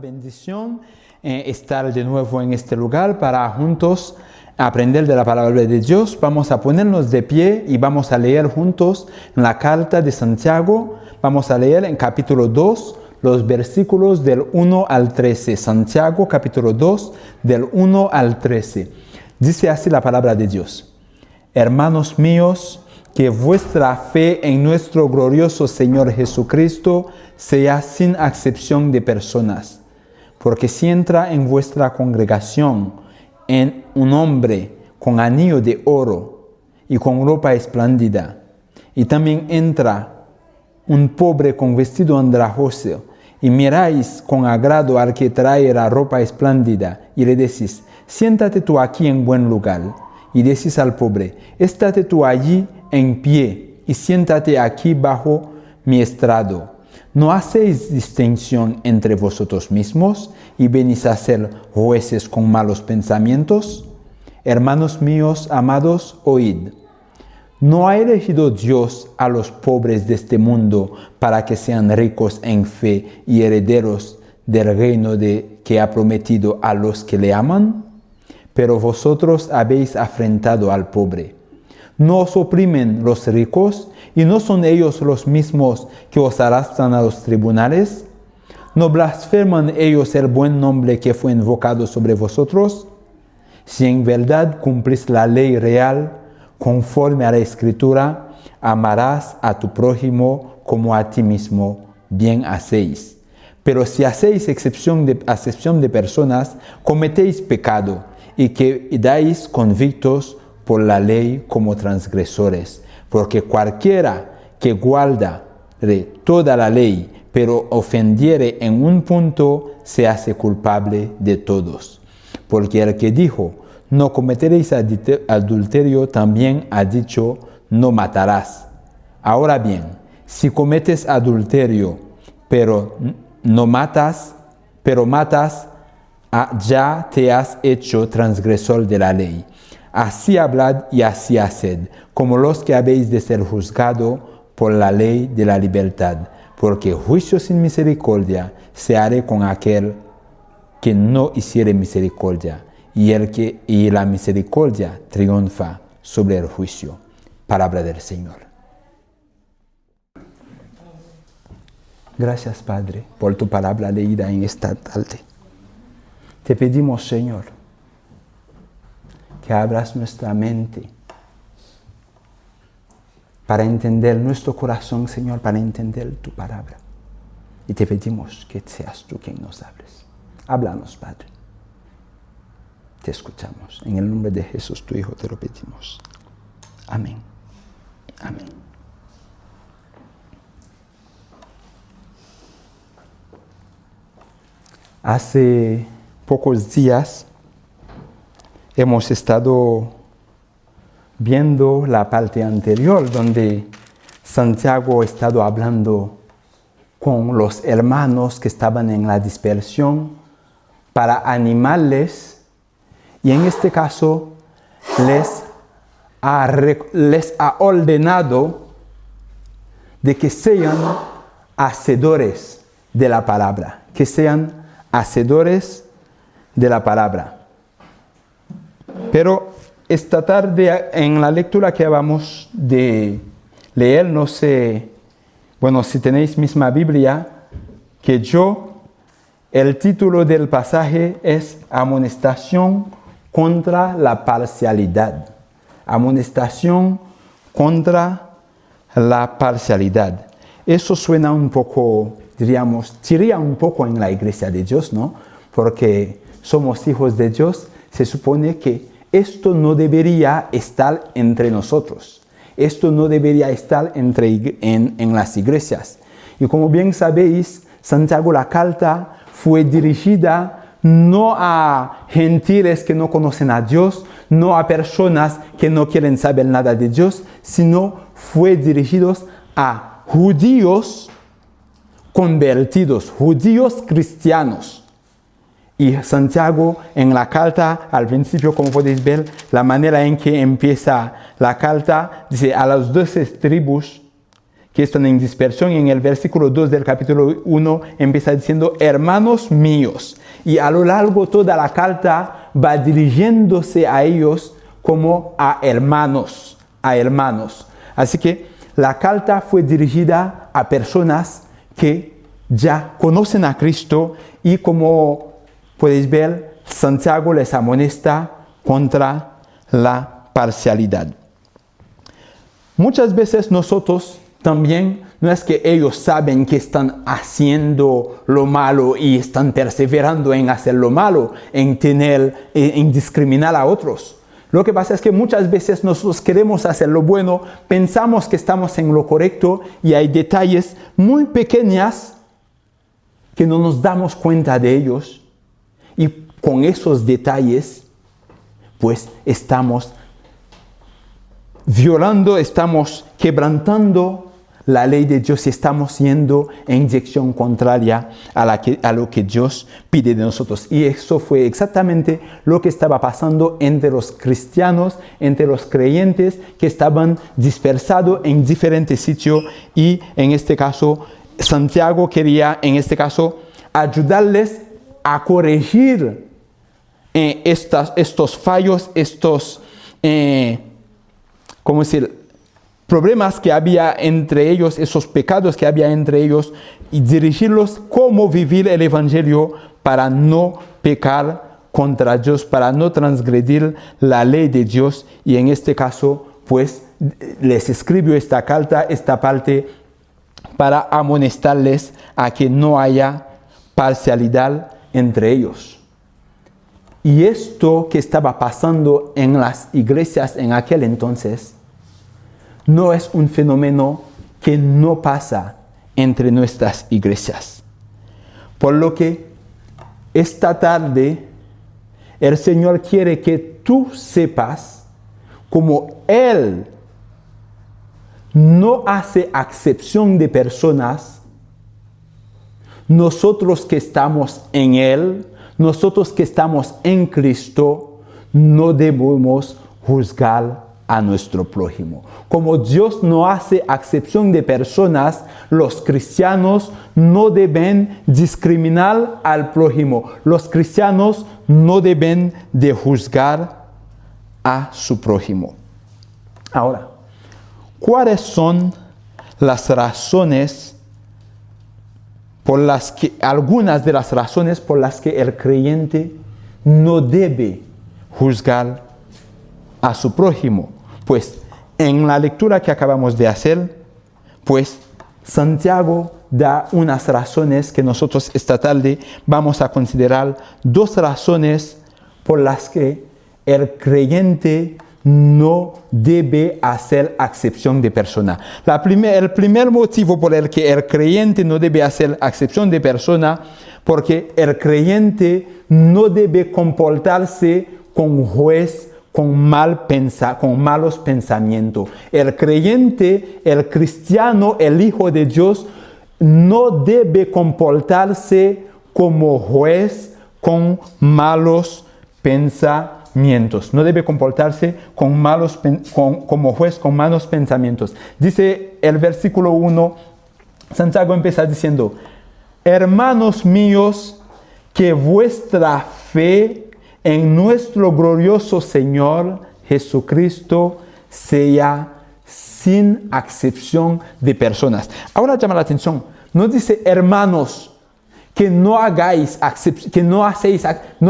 bendición estar de nuevo en este lugar para juntos aprender de la palabra de Dios. Vamos a ponernos de pie y vamos a leer juntos en la carta de Santiago. Vamos a leer en capítulo 2 los versículos del 1 al 13. Santiago capítulo 2 del 1 al 13. Dice así la palabra de Dios. Hermanos míos, que vuestra fe en nuestro glorioso Señor Jesucristo sea sin acepción de personas. Porque si entra en vuestra congregación en un hombre con anillo de oro y con ropa espléndida, y también entra un pobre con vestido andrajoso, y miráis con agrado al que trae la ropa espléndida, y le decís, siéntate tú aquí en buen lugar, y decís al pobre, estate tú allí en pie, y siéntate aquí bajo mi estrado. ¿No hacéis distinción entre vosotros mismos y venís a ser jueces con malos pensamientos? Hermanos míos, amados, oíd. ¿No ha elegido Dios a los pobres de este mundo para que sean ricos en fe y herederos del reino que ha prometido a los que le aman? Pero vosotros habéis afrentado al pobre. ¿No os oprimen los ricos y no son ellos los mismos que os arrastran a los tribunales? ¿No blasfeman ellos el buen nombre que fue invocado sobre vosotros? Si en verdad cumplís la ley real, conforme a la Escritura, amarás a tu prójimo como a ti mismo, bien hacéis. Pero si hacéis acepción de personas, cometéis pecado y quedáis convictos por la ley como transgresores, porque cualquiera que guardare toda la ley, pero ofendiere en un punto, se hace culpable de todos. Porque el que dijo, no cometeréis adulterio, también ha dicho, no matarás. Ahora bien, si cometes adulterio, pero matas, ya te has hecho transgresor de la ley. Así hablad y así haced, como los que habéis de ser juzgados por la ley de la libertad, porque juicio sin misericordia se hará con aquel que no hiciere misericordia, y la misericordia triunfa sobre el juicio. Palabra del Señor. Gracias, Padre, por tu palabra leída en esta tarde. Te pedimos, Señor, que abras nuestra mente para entender nuestro corazón, Señor, para entender tu palabra. Y te pedimos que seas tú quien nos hables. Háblanos, Padre. Te escuchamos. En el nombre de Jesús, tu Hijo, te lo pedimos. Amén. Amén. Hace pocos días hemos estado viendo la parte anterior donde Santiago ha estado hablando con los hermanos que estaban en la dispersión para animarles, y en este caso les ha ordenado de que sean hacedores de la palabra, que sean hacedores de la palabra. Pero esta tarde en la lectura que vamos de leer, no sé, bueno, si tenéis misma Biblia que yo, el título del pasaje es Amonestación contra la parcialidad. Amonestación contra la parcialidad. Eso suena un poco, diríamos, tiría un poco en la iglesia de Dios, ¿no? Porque somos hijos de Dios, se supone que esto no debería estar entre nosotros. Esto no debería estar en las iglesias. Y como bien sabéis, Santiago, la carta fue dirigida no a gentiles que no conocen a Dios, no a personas que no quieren saber nada de Dios, sino fue dirigidos a judíos convertidos, judíos cristianos. Y Santiago en la carta, al principio, como podéis ver, la manera en que empieza la carta, dice a las 12 tribus que que están en dispersión. En el versículo 2 del capítulo 1 empieza diciendo, hermanos míos. Y a lo largo toda la carta va dirigiéndose a ellos como a hermanos, a hermanos. Así que la carta fue dirigida a personas que ya conocen a Cristo y, como podéis ver, Santiago les amonesta contra la parcialidad. Muchas veces nosotros también, no es que ellos saben que están haciendo lo malo y están perseverando en hacer lo malo, en discriminar a otros. Lo que pasa es que muchas veces nosotros queremos hacer lo bueno, pensamos que estamos en lo correcto y hay detalles muy pequeños que no nos damos cuenta de ellos, y con esos detalles pues estamos violando, estamos quebrantando la ley de Dios y estamos yendo en dirección contraria a lo que Dios pide de nosotros. Y eso fue exactamente lo que estaba pasando entre los cristianos, entre los creyentes que estaban dispersados en diferentes sitios, y en este caso Santiago quería ayudarles a corregir estos fallos, problemas que había entre ellos, esos pecados que había entre ellos, y dirigirlos cómo vivir el evangelio para no pecar contra Dios, para no transgredir la ley de Dios. Y en este caso, pues, les escribió esta carta, esta parte, para amonestarles a que no haya parcialidad entre ellos. Y esto que estaba pasando en las iglesias en aquel entonces no es un fenómeno que no pasa entre nuestras iglesias. Por lo que esta tarde el Señor quiere que tú sepas cómo Él no hace acepción de personas. Nosotros que estamos en Él, nosotros que estamos en Cristo, no debemos juzgar a nuestro prójimo. Como Dios no hace acepción de personas, los cristianos no deben discriminar al prójimo. Los cristianos no deben de juzgar a su prójimo. Ahora, ¿cuáles son las razones algunas de las razones por las que el creyente no debe juzgar a su prójimo? Pues en la lectura que acabamos de hacer, pues Santiago da unas razones que nosotros esta tarde vamos a considerar, dos razones por las que el creyente no debe hacer acepción de persona. El primer motivo por el que el creyente no debe hacer acepción de persona, porque el creyente no debe comportarse con juez, con malos pensamientos. El creyente, el cristiano, el Hijo de Dios, no debe comportarse como juez con malos pensamientos. No debe comportarse como juez con malos pensamientos. Dice el versículo 1, Santiago empieza diciendo, hermanos míos, que vuestra fe en nuestro glorioso Señor Jesucristo sea sin acepción de personas. Ahora llama la atención, no dice hermanos, que no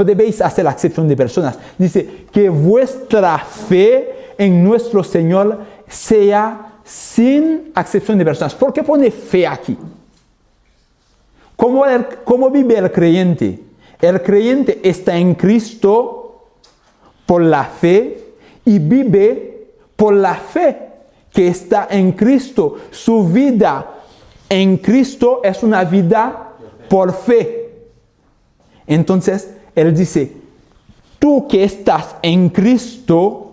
debéis hacer acepción de personas. Dice que vuestra fe en nuestro Señor sea sin acepción de personas. ¿Por qué pone fe aquí? ¿Cómo vive el creyente? El creyente está en Cristo por la fe y vive por la fe que está en Cristo. Su vida en Cristo es una vida por fe. Entonces, él dice, tú que estás en Cristo,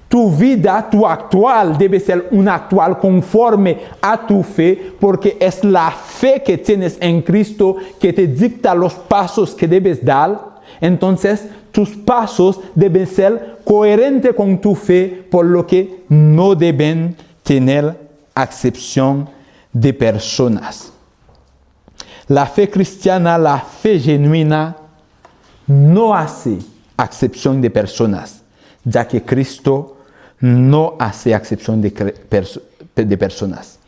tu vida, tu actual, debe ser un actual conforme a tu fe, porque es la fe que tienes en Cristo que te dicta los pasos que debes dar. Entonces, tus pasos deben ser coherentes con tu fe, por lo que no deben tener acepción de personas. La fe cristiana, la fe genuina, no hace acepción de personas, ya que Cristo no hace acepción de personas.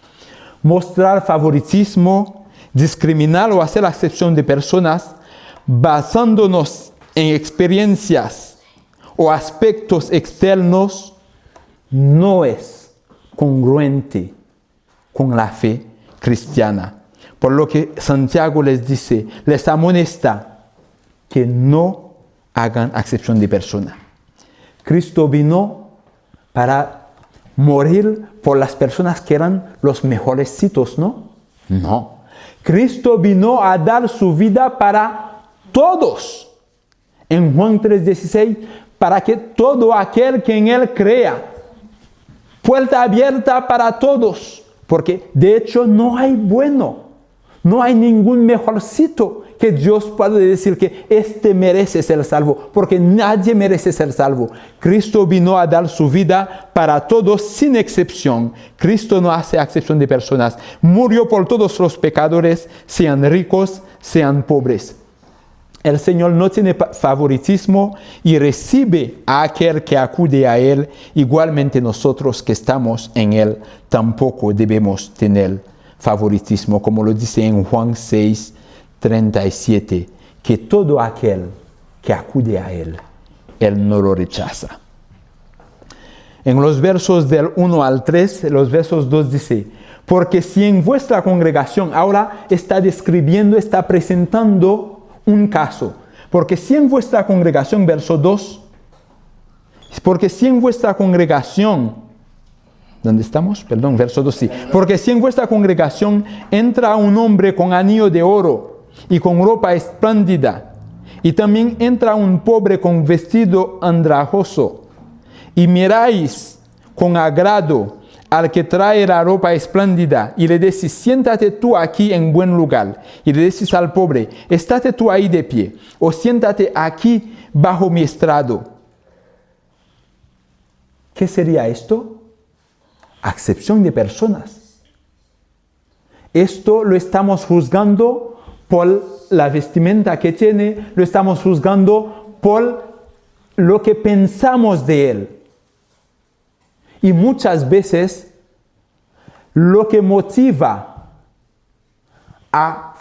Mostrar favoritismo, discriminar o hacer acepción de personas basándonos en experiencias o aspectos externos no es congruente con la fe cristiana. Por lo que Santiago les dice, les amonesta que no hagan acepción de persona. Cristo vino para morir por las personas que eran los mejorecitos, ¿no? No. Cristo vino a dar su vida para todos. En Juan 3:16, para que todo aquel que en Él crea, puerta abierta para todos, porque de hecho no hay bueno, no hay ningún mejorcito que Dios puede decir que este merece ser salvo, porque nadie merece ser salvo. Cristo vino a dar su vida para todos sin excepción. Cristo no hace excepción de personas. Murió por todos los pecadores, sean ricos, sean pobres. El Señor no tiene favoritismo y recibe a aquel que acude a Él. Igualmente nosotros que estamos en Él tampoco debemos tener favoritismo, como lo dice en Juan 6:37, que todo aquel que acude a Él, Él no lo rechaza. En los versos del 1 al 3, los versos 2 dice, porque si en vuestra congregación, ahora está describiendo, está presentando un caso, porque si en vuestra congregación, verso 2, porque si en vuestra congregación, ¿dónde estamos? Perdón, verso 2, sí. Porque si en vuestra congregación entra un hombre con anillo de oro y con ropa espléndida, y también entra un pobre con vestido andrajoso, y miráis con agrado al que trae la ropa espléndida, y le decís, siéntate tú aquí en buen lugar, y le decís al pobre, estate tú ahí de pie, o siéntate aquí bajo mi estrado. ¿Qué sería esto? Acepción de personas. Esto lo estamos juzgando por la vestimenta que tiene, lo estamos juzgando por lo que pensamos de él. Y muchas veces lo que motiva a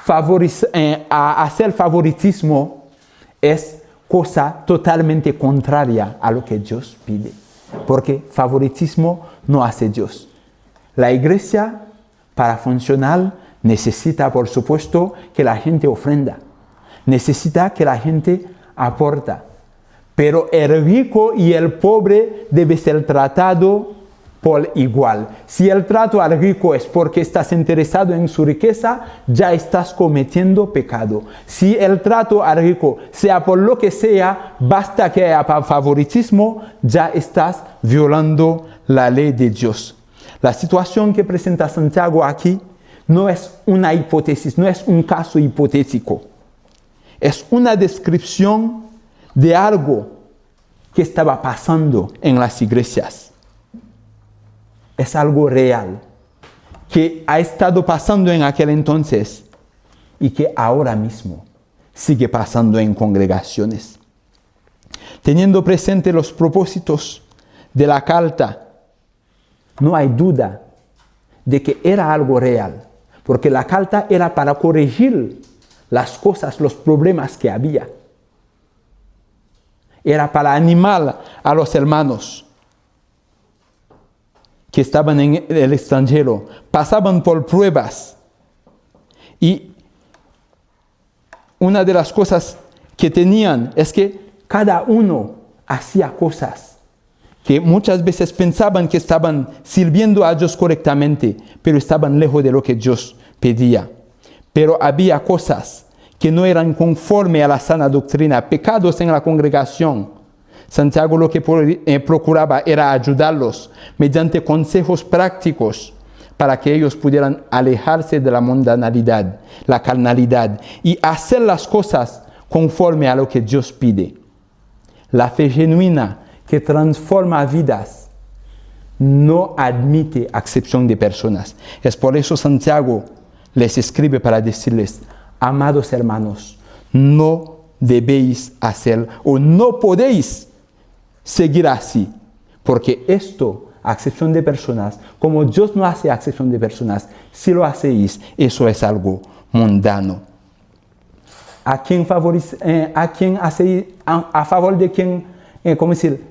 hacer favoritismo es cosa totalmente contraria a lo que Dios pide. Porque favoritismo no hace Dios. La iglesia, para funcionar, necesita, por supuesto, que la gente ofrenda. Necesita que la gente aporta. Pero el rico y el pobre debe ser tratado por igual. Si el trato al rico es porque estás interesado en su riqueza, ya estás cometiendo pecado. Si el trato al rico, sea por lo que sea, basta que haya favoritismo, ya estás violando la ley de Dios. La situación que presenta Santiago aquí no es una hipótesis, no es un caso hipotético. Es una descripción de algo que estaba pasando en las iglesias. Es algo real, que ha estado pasando en aquel entonces y que ahora mismo sigue pasando en congregaciones. Teniendo presente los propósitos de la carta, no hay duda de que era algo real, porque la carta era para corregir las cosas, los problemas que había. Era para animar a los hermanos que estaban en el extranjero, pasaban por pruebas. Y una de las cosas que tenían es que cada uno hacía cosas que muchas veces pensaban que estaban sirviendo a Dios correctamente, pero estaban lejos de lo que Dios pedía. Pero había cosas que no eran conforme a la sana doctrina, pecados en la congregación. Santiago lo que procuraba era ayudarlos mediante consejos prácticos para que ellos pudieran alejarse de la mundanalidad, la carnalidad y hacer las cosas conforme a lo que Dios pide. La fe genuina que transforma vidas no admite acepción de personas. Es por eso Santiago les escribe para decirles, amados hermanos, no debéis hacer o no podéis seguir así, porque esto, acepción de personas, como Dios no hace acepción de personas, si lo hacéis, eso es algo mundano. ¿A quién favorece, a favor de quién, cómo decir,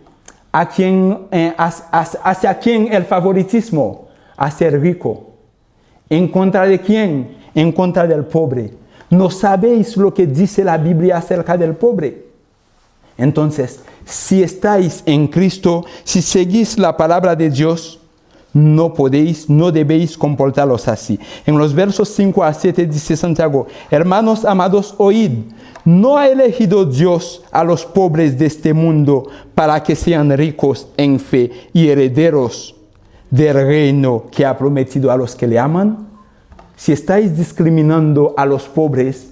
hacia quién el favoritismo? Hacia el rico. ¿En contra de quién? En contra del pobre. ¿No sabéis lo que dice la Biblia acerca del pobre? Entonces, si estáis en Cristo, si seguís la palabra de Dios, no debéis comportaros así. En los versos 5 a 7 dice Santiago, hermanos amados, oíd, ¿no ha elegido Dios a los pobres de este mundo para que sean ricos en fe y herederos del reino que ha prometido a los que le aman? Si estáis discriminando a los pobres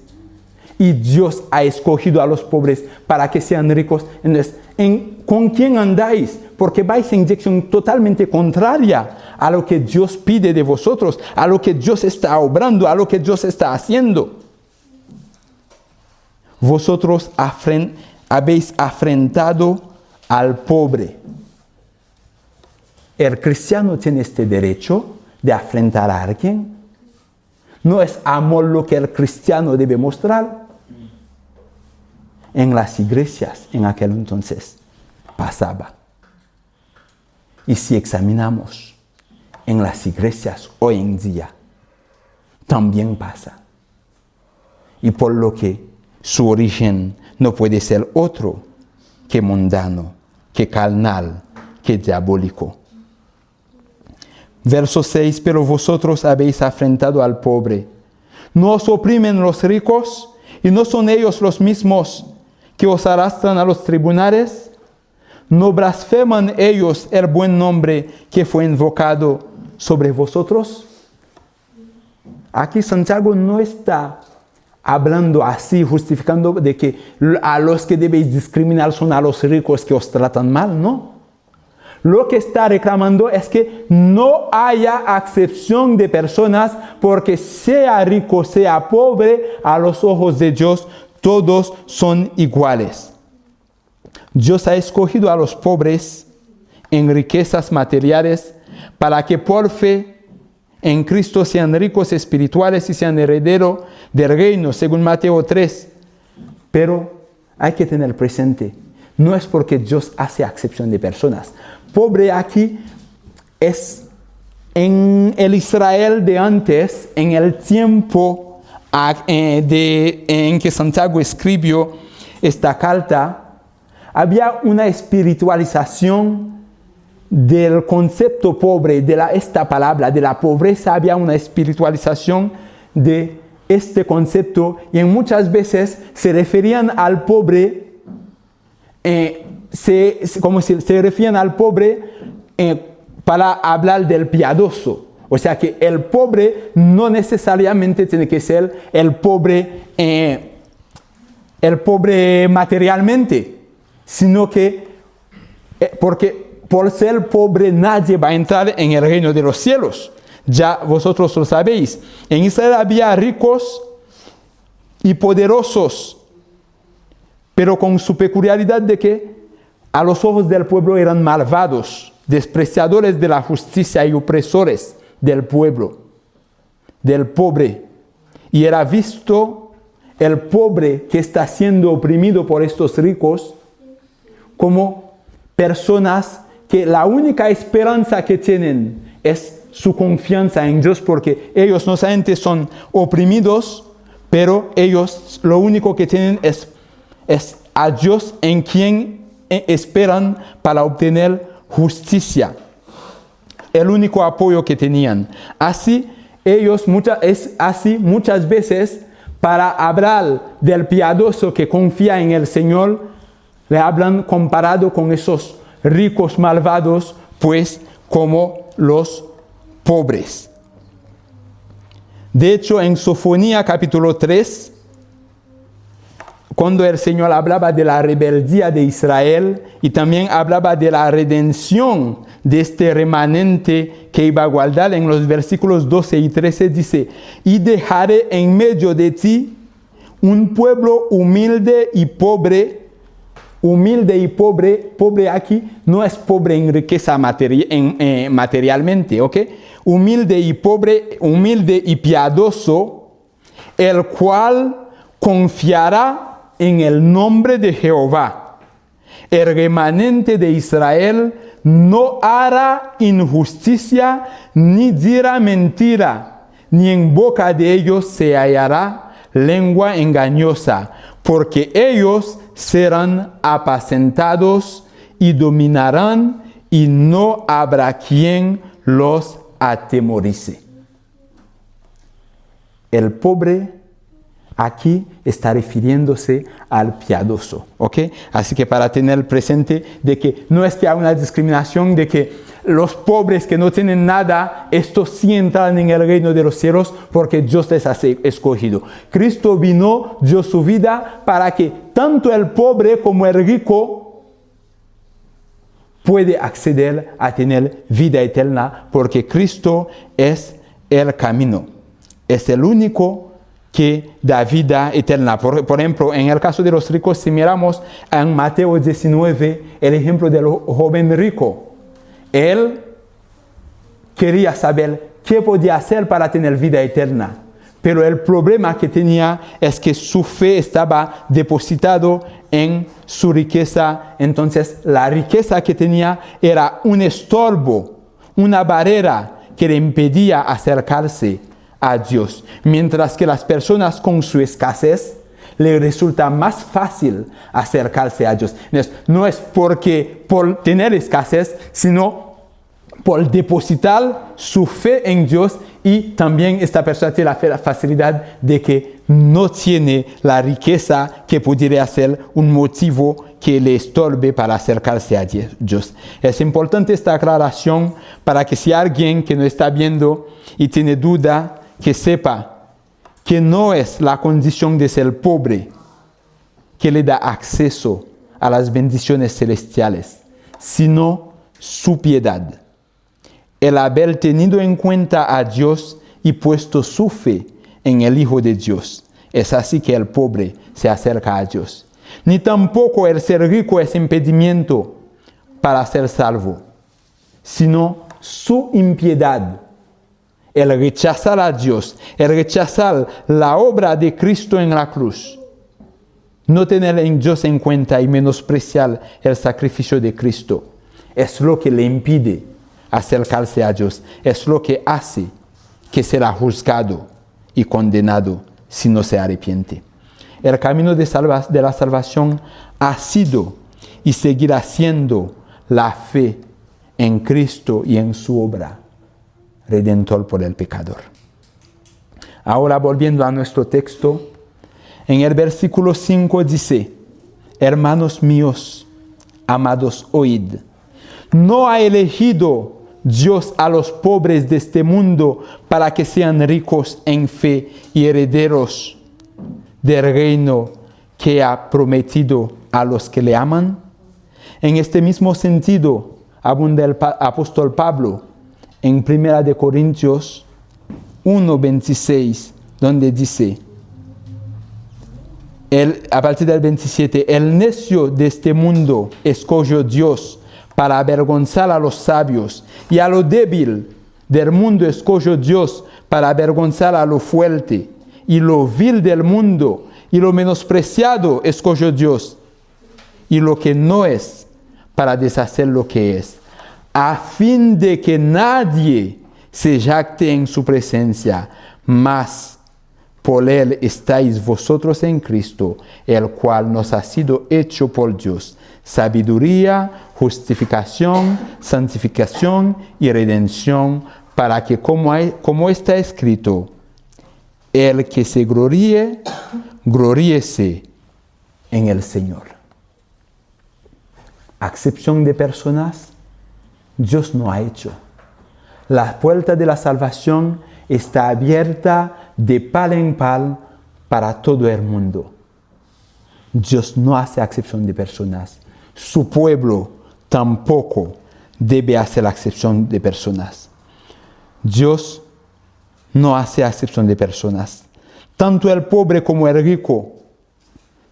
y Dios ha escogido a los pobres para que sean ricos, entonces, ¿con quién andáis? Porque vais en dirección totalmente contraria a lo que Dios pide de vosotros, a lo que Dios está obrando, a lo que Dios está haciendo. Vosotros habéis afrentado al pobre. ¿El cristiano tiene este derecho de afrentar a alguien? ¿No es amor lo que el cristiano debe mostrar? En las iglesias en aquel entonces pasaba. Y si examinamos en las iglesias hoy en día, también pasa. Y por lo que su origen no puede ser otro que mundano, que carnal, que diabólico. Verso 6, pero vosotros habéis afrentado al pobre. ¿No os oprimen los ricos? ¿Y no son ellos los mismos que os arrastran a los tribunales? ¿No blasfeman ellos el buen nombre que fue invocado sobre vosotros? Aquí Santiago no está hablando así, justificando de que a los que debéis discriminar son a los ricos que os tratan mal, no. Lo que está reclamando es que no haya acepción de personas, porque sea rico, sea pobre, a los ojos de Dios todos son iguales. Dios ha escogido a los pobres en riquezas materiales para que por fe en Cristo sean ricos espirituales y sean herederos del reino, según Mateo 3. Pero hay que tener presente, no es porque Dios hace acepción de personas. Pobre aquí es en el Israel de antes, en el tiempo en que Santiago escribió esta carta, había una espiritualización del concepto pobre, esta palabra, de la pobreza, había una espiritualización de este concepto, y muchas veces se referían al pobre, se referían al pobre para hablar del piadoso. O sea que el pobre no necesariamente tiene que ser el pobre materialmente, sino que, porque por ser pobre nadie va a entrar en el reino de los cielos. Ya vosotros lo sabéis. En Israel había ricos y poderosos, pero con su peculiaridad de que a los ojos del pueblo eran malvados, despreciadores de la justicia y opresores del pueblo, del pobre. Y era visto el pobre que está siendo oprimido por estos ricos como personas que la única esperanza que tienen es su confianza en Dios, porque ellos no solamente son oprimidos, pero ellos lo único que tienen es a Dios en quien esperan para obtener justicia. El único apoyo que tenían. Así muchas veces para hablar del piadoso que confía en el Señor, le hablan comparado con esos ricos malvados, pues como los pobres. De hecho, en Sofonía capítulo 3, cuando el Señor hablaba de la rebeldía de Israel y también hablaba de la redención de este remanente que iba a guardar, en los versículos 12 y 13 dice: y dejaré en medio de ti un pueblo humilde y pobre. Humilde y pobre, pobre aquí no es pobre en riqueza materialmente, ¿ok? Humilde y pobre, humilde y piadoso, el cual confiará en el nombre de Jehová. El remanente de Israel no hará injusticia, ni dirá mentira, ni en boca de ellos se hallará lengua engañosa, porque ellos serán apacentados y dominarán, y no habrá quien los atemorice. El pobre aquí está refiriéndose al piadoso, ¿ok? Así que para tener presente de que no es que hay una discriminación de que los pobres que no tienen nada, estos sí entran en el reino de los cielos porque Dios les ha escogido. Cristo vino, dio su vida para que tanto el pobre como el rico puede acceder a tener vida eterna, porque Cristo es el camino, es el único que da vida eterna. Por ejemplo, en el caso de los ricos, si miramos en Mateo 19, el ejemplo del joven rico, él quería saber qué podía hacer para tener vida eterna, pero el problema que tenía es que su fe estaba depositado en su riqueza. Entonces la riqueza que tenía era un estorbo, una barrera que le impedía acercarse a Dios, mientras que las personas con su escasez le resulta más fácil acercarse a Dios. No es porque por tener escasez, sino por depositar su fe en Dios, y también esta persona tiene la facilidad de que no tiene la riqueza que pudiera ser un motivo que le estorbe para acercarse a Dios. Es importante esta aclaración para que si alguien que no está viendo y tiene duda, que sepa que no es la condición de ser pobre que le da acceso a las bendiciones celestiales, sino su piedad. El haber tenido en cuenta a Dios y puesto su fe en el Hijo de Dios. Es así que el pobre se acerca a Dios. Ni tampoco el ser rico es impedimento para ser salvo, sino su impiedad. El rechazar a Dios, el rechazar la obra de Cristo en la cruz, no tener en Dios en cuenta y menospreciar el sacrificio de Cristo, es lo que le impide acercarse a Dios, es lo que hace que será juzgado y condenado si no se arrepiente. El camino de la salvación ha sido y seguirá siendo la fe en Cristo y en su obra redentor por el pecador. Ahora, volviendo a nuestro texto, en el versículo 5 dice: hermanos míos, amados, oíd. ¿No ha elegido Dios a los pobres de este mundo para que sean ricos en fe y herederos del reino que ha prometido a los que le aman? En este mismo sentido abunda el apóstol Pablo en 1 Corintios 1:26, donde dice, a partir del 27, el necio de este mundo escogió Dios para avergonzar a los sabios, y a lo débil del mundo escogió Dios para avergonzar a lo fuerte, y lo vil del mundo y lo menospreciado escogió Dios, y lo que no es, para deshacer lo que es, a fin de que nadie se jacte en su presencia, mas por él estáis vosotros en Cristo, el cual nos ha sido hecho por Dios sabiduría, justificación, santificación y redención, para que como está escrito, el que se gloríe, gloríese en el Señor. Acepción de personas, Dios no ha hecho. La puerta de la salvación está abierta de par en par para todo el mundo. Dios no hace acepción de personas. Su pueblo tampoco debe hacer acepción de personas. Dios no hace acepción de personas. Tanto el pobre como el rico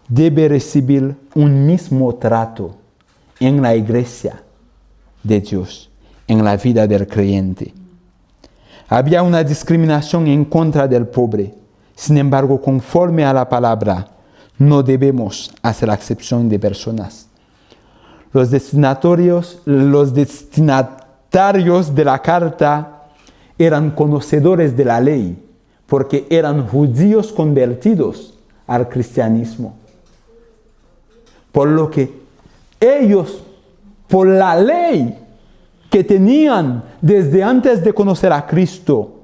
debe recibir un mismo trato en la iglesia de Dios, en la vida del creyente. Había una discriminación en contra del pobre. Sin embargo, conforme a la palabra, no debemos hacer acepción de personas. Los destinatarios de la carta eran conocedores de la ley, porque eran judíos convertidos al cristianismo. Por lo que ellos, por la ley que tenían desde antes de conocer a Cristo,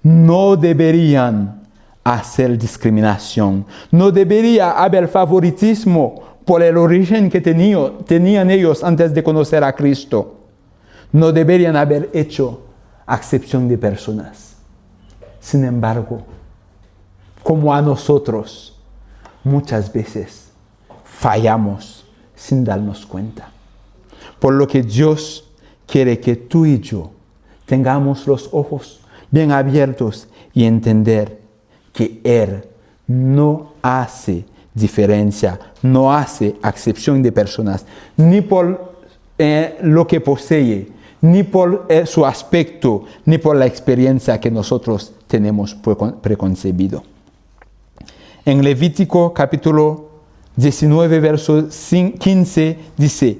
no deberían hacer discriminación. No debería haber favoritismo por el origen que tenían ellos antes de conocer a Cristo. No deberían haber hecho acepción de personas. Sin embargo, como a nosotros, muchas veces fallamos sin darnos cuenta. Por lo que Dios quiere que tú y yo tengamos los ojos bien abiertos y entender que Él no hace diferencia, no hace acepción de personas, ni por lo que posee, ni por su aspecto, ni por la experiencia que nosotros tenemos preconcebido. En Levítico capítulo 19, verso 15 dice: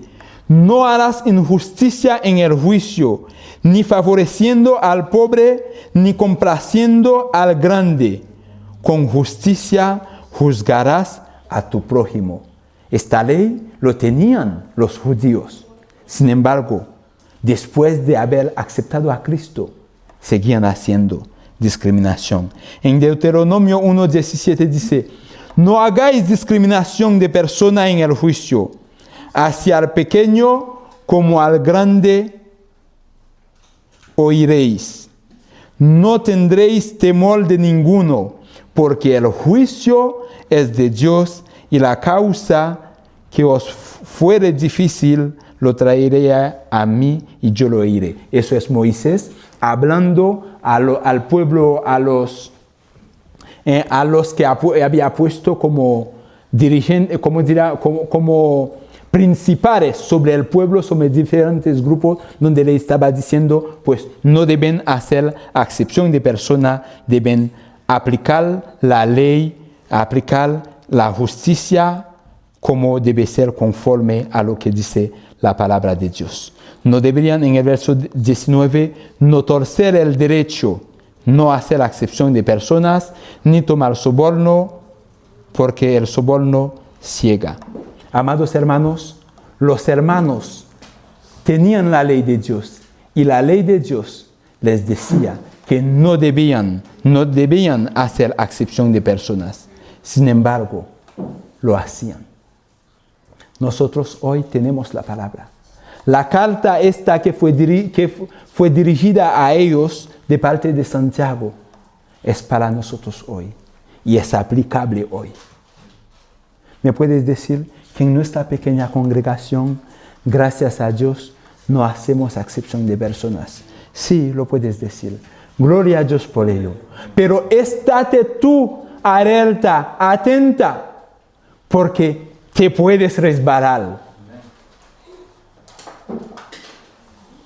no harás injusticia en el juicio, ni favoreciendo al pobre, ni complaciendo al grande. Con justicia juzgarás a tu prójimo. Esta ley lo tenían los judíos. Sin embargo, después de haber aceptado a Cristo, seguían haciendo discriminación. En Deuteronomio 1:17 dice: no hagáis discriminación de persona en el juicio, hacia el pequeño como al grande oiréis. No tendréis temor de ninguno, porque el juicio es de Dios, y la causa que os fuere difícil lo traeré a mí y yo lo oiré. Eso es Moisés hablando al pueblo, a los que había puesto como dirigentes, como principales sobre el pueblo, sobre diferentes grupos, donde le estaba diciendo, pues no deben hacer acepción de persona, deben aplicar la ley, aplicar la justicia como debe ser conforme a lo que dice la palabra de Dios. No deberían, en el verso 19, no torcer el derecho, no hacer acepción de personas, ni tomar soborno, porque el soborno ciega. Amados hermanos, los hermanos tenían la ley de Dios, y la ley de Dios les decía que no debían hacer acepción de personas. Sin embargo, lo hacían. Nosotros hoy tenemos la palabra. La carta esta que fue dirigida a ellos de parte de Santiago es para nosotros hoy y es aplicable hoy. ¿Me puedes decir que en nuestra pequeña congregación, gracias a Dios, no hacemos acepción de personas? Sí, lo puedes decir. Gloria a Dios por ello. Pero estate tú alerta, atenta, porque te puedes resbalar.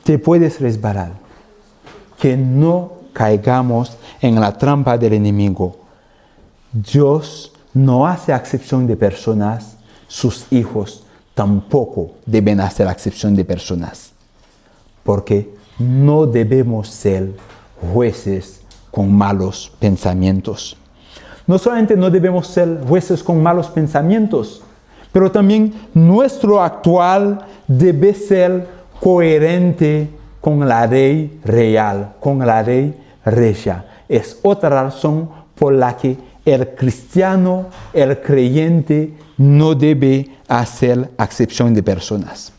Te puedes resbalar. Que no caigamos en la trampa del enemigo. Dios no hace acepción de personas, sus hijos tampoco deben hacer acepción de personas, porque no debemos ser jueces con malos pensamientos. No solamente no debemos ser jueces con malos pensamientos, pero también nuestro actuar debe ser coherente con la ley real, con la ley regia. Es otra razón por la que el cristiano, el creyente, no debe hacer acepción de personas.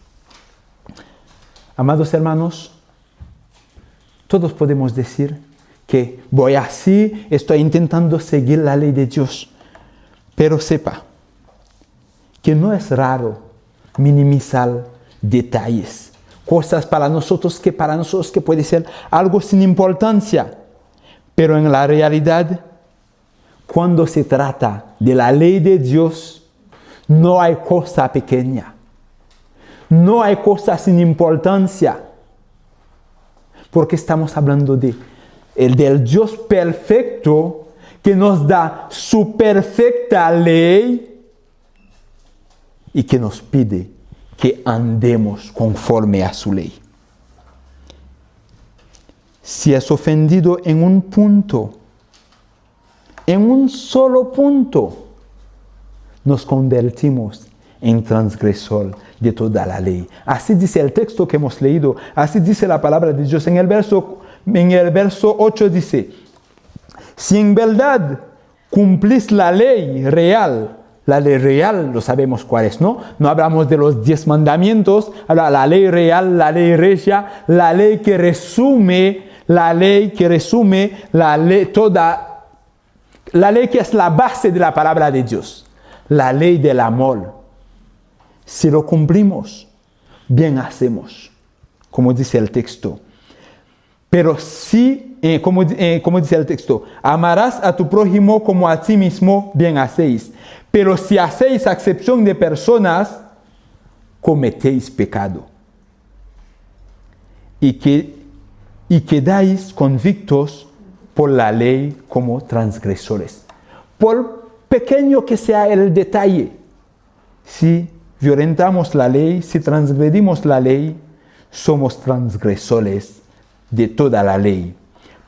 Amados hermanos, todos podemos decir que voy así, estoy intentando seguir la ley de Dios. Pero sepa que no es raro minimizar detalles, cosas para nosotros que puede ser algo sin importancia, pero en la realidad, cuando se trata de la ley de Dios, no hay cosa pequeña, no hay cosa sin importancia, porque estamos hablando del Dios perfecto que nos da su perfecta ley y que nos pide que andemos conforme a su ley. Si es ofendido en un punto, en un solo punto, nos convertimos en transgresor de toda la ley. Así dice el texto que hemos leído, así dice la palabra de Dios. En el verso 8 dice, si en verdad cumplís la ley real lo sabemos cuál es, ¿no? No hablamos de los 10 mandamientos, la ley real, la ley regia, la ley que resume toda, la ley que es la base de la palabra de Dios, la ley del amor. Si lo cumplimos, bien hacemos, como dice el texto. Pero si, como dice el texto, amarás a tu prójimo como a ti mismo, bien hacéis. Pero si hacéis acepción de personas, cometéis pecado. Y quedáis convictos por la ley como transgresores. Por pequeño que sea el detalle, si violentamos la ley, si transgredimos la ley, somos transgresores de toda la ley.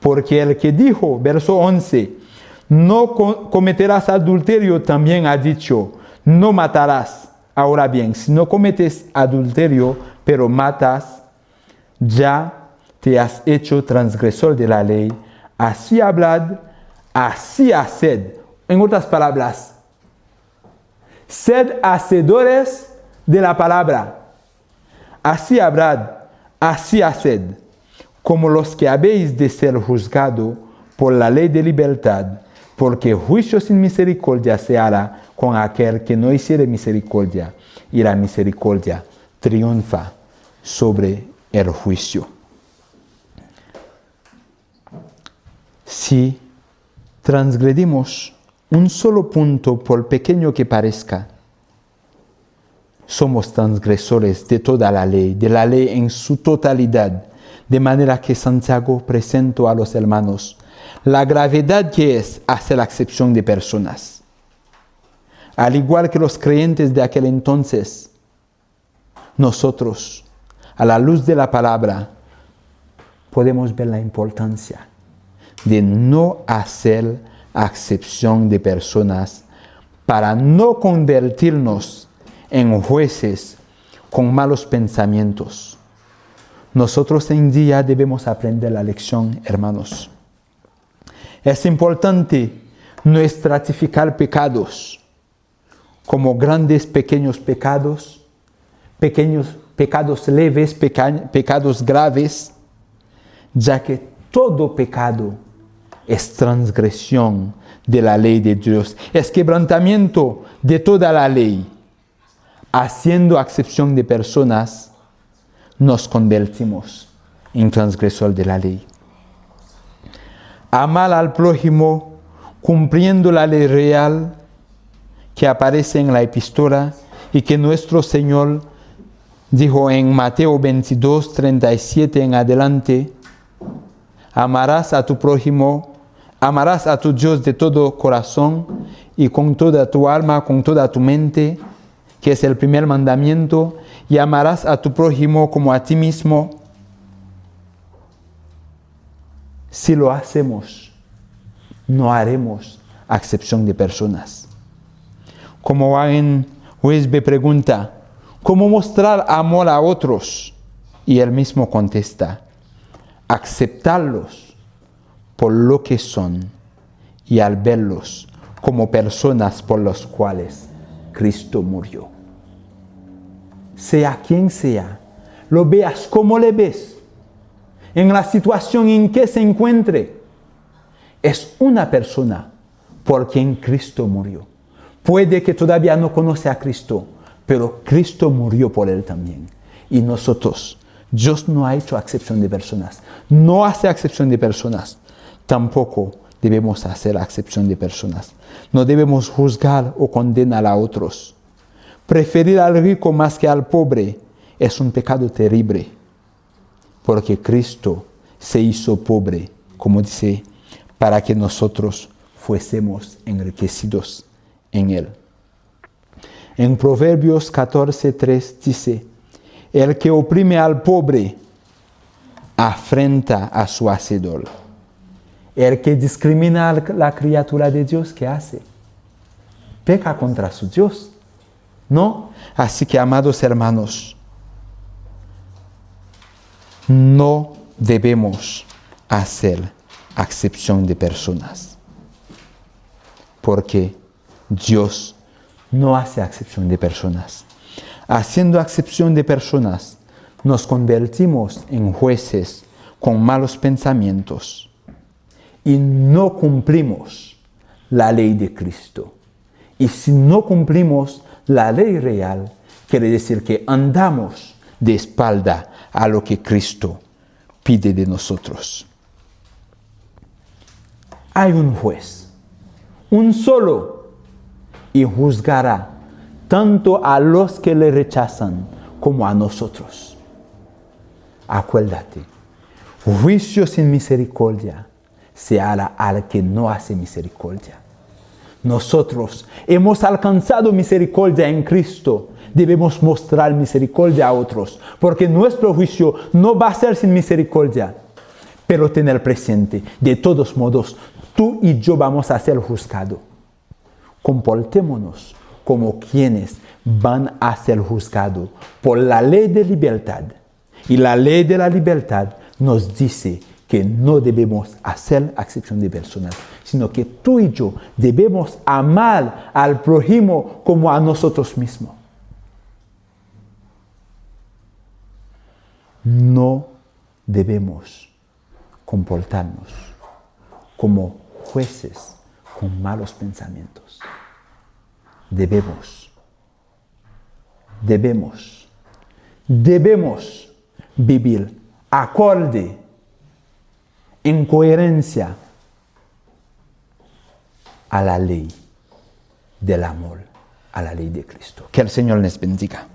Porque el que dijo, verso 11, no cometerás adulterio, también ha dicho, no matarás. Ahora bien, si no cometes adulterio, pero matas, ya te has hecho transgresor de la ley. Así hablad, así haced. En otras palabras, sed hacedores de la palabra. Así hablad, así haced, como los que habéis de ser juzgado por la ley de libertad, porque juicio sin misericordia se hará con aquel que no hiciere misericordia, y la misericordia triunfa sobre el juicio. Si transgredimos un solo punto, por pequeño que parezca, somos transgresores de toda la ley, de la ley en su totalidad, de manera que Santiago presentó a los hermanos la gravedad que es hacer acepción de personas. Al igual que los creyentes de aquel entonces, nosotros, a la luz de la palabra, podemos ver la importancia de no hacer acepción de personas para no convertirnos en jueces con malos pensamientos. Nosotros en día debemos aprender la lección, hermanos. Es importante no estratificar pecados como grandes, pequeños pecados leves, pecados graves, ya que todo pecado es transgresión de la ley de Dios, es quebrantamiento de toda la ley. Haciendo acepción de personas, nos convertimos en transgresor de la ley. Amar al prójimo cumpliendo la ley real que aparece en la epístola y que nuestro Señor dijo en Mateo 22, 37 en adelante: amarás a tu prójimo, amarás a tu Dios de todo corazón y con toda tu alma, con toda tu mente, que es el primer mandamiento, y amarás a tu prójimo como a ti mismo. Si lo hacemos, no haremos acepción de personas. Como Warren Wiersbe pregunta, ¿cómo mostrar amor a otros? Y él mismo contesta, aceptarlos por lo que son y al verlos como personas por las cuales Cristo murió. Sea quien sea, lo veas como le ves, en la situación en que se encuentre, es una persona por quien Cristo murió, Puede que todavía no conoce a Cristo, pero Cristo murió por él también. Y nosotros, Dios no ha hecho acepción de personas. No hace acepción de personas. Tampoco debemos hacer acepción de personas. No debemos juzgar o condenar a otros. Preferir al rico más que al pobre es un pecado terrible, porque Cristo se hizo pobre, como dice, para que nosotros fuésemos enriquecidos en Él. En Proverbios 14:3 dice, el que oprime al pobre afrenta a su hacedor. El que discrimina a la criatura de Dios, ¿qué hace? Peca contra su Dios, ¿no? Así que, amados hermanos, no debemos hacer acepción de personas, porque Dios no hace acepción de personas. Haciendo acepción de personas, nos convertimos en jueces con malos pensamientos y no cumplimos la ley de Cristo. Y si no cumplimos la ley real, quiere decir que andamos de espalda a lo que Cristo pide de nosotros. Hay un juez, un solo, y juzgará tanto a los que le rechazan como a nosotros. Acuérdate, juicio sin misericordia se hará al que no hace misericordia. Nosotros hemos alcanzado misericordia en Cristo. Debemos mostrar misericordia a otros, porque nuestro juicio no va a ser sin misericordia. Pero tener presente, de todos modos, tú y yo vamos a ser juzgados. Comportémonos como quienes van a ser juzgados por la ley de libertad. Y la ley de la libertad nos dice que no debemos hacer acepción de personas, sino que tú y yo debemos amar al prójimo como a nosotros mismos. No debemos comportarnos como jueces con malos pensamientos. Debemos vivir acorde, en coherencia a la ley del amor, a la ley de Cristo. Que el Señor les bendiga.